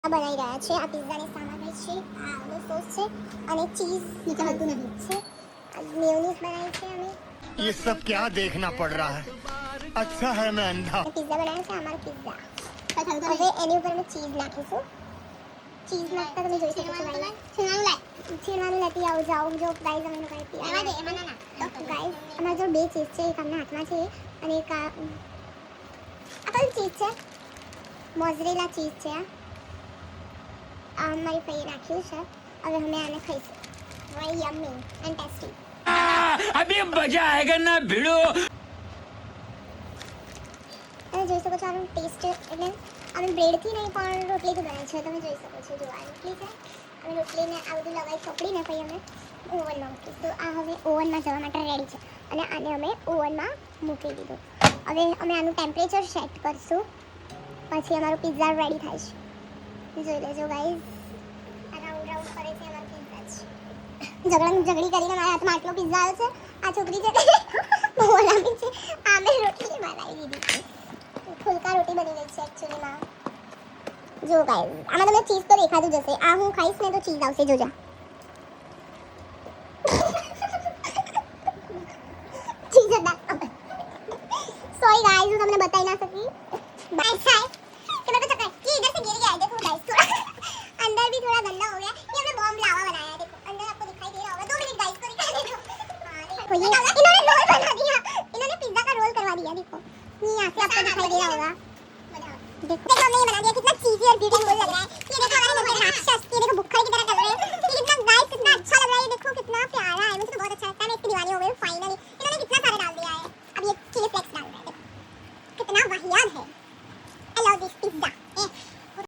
બનાવી રહ્યા છે આ પિઝાની સામગ્રી છે આ આલુ સોસ છે અને ચીઝ નીચે બધું નહીં છે મેયોનીઝ બનાવી છે અમે ये सब क्या देखना पड़ रहा है अच्छा है मैं अंधा પિઝા બનાવ્યા છે અમારો પિઝા હવે એની ઉપર અમે ચીઝ નાખીશું ચીઝ નાખતા તમે જોઈ શકો છો છીણવાનું લેતી આવો જાઓ જો ગાઈઝ અમે લોકો ગાઈઝ અમારા જો બે ચીઝ છે એક અમને હાથમાં છે અને એક આ કયું ચીઝ છે મોઝરેલા ચીઝ છે આ અમારી પૈ નાખ્યું છે હવે અમે આને ખાઈશું વાય યમ્મી એન્ડ ટેસ્ટી अभी मजा आएगा ना भिड़ो તમે જોઈ શકો છો આનો ટેસ્ટ એટલે અમે બ્રેડથી નહીં પણ રોટલીથી બનાવી છે તમે જોઈ શકો છો જો આ રોટલી છે અમે રોટલીને આ બધું લગાવી ચોપડીને પછી અમે ઓવનમાં મૂકી તો આ હવે ઓવનમાં જવા માટે રેડી છે અને આને અમે ઓવનમાં મૂકી દીધું હવે અમે આનું ટેમ્પરેચર સેટ કરશું પછી અમારો પિઝા રેડી થાય છે જોઈ લેજો ગાઈઝ આ રાઉન્ડ રાઉન્ડ કરે છે અમારો પિઝા છે ઝઘડી કરીને મારા હાથમાં આટલો પિઝા આવ્યો છે આ છોકરી છે બહુ લાંબી છે આ મેં રોટલી બનાવી દીધી ફુલકા રોટી બની ગઈ છે એકચ્યુઅલીમાં જો ગાઈઝ આમાં તમને ચીઝ તો દેખાતું જશે આ હું ખાઈશ ને તો ચીઝ આવશે જોજો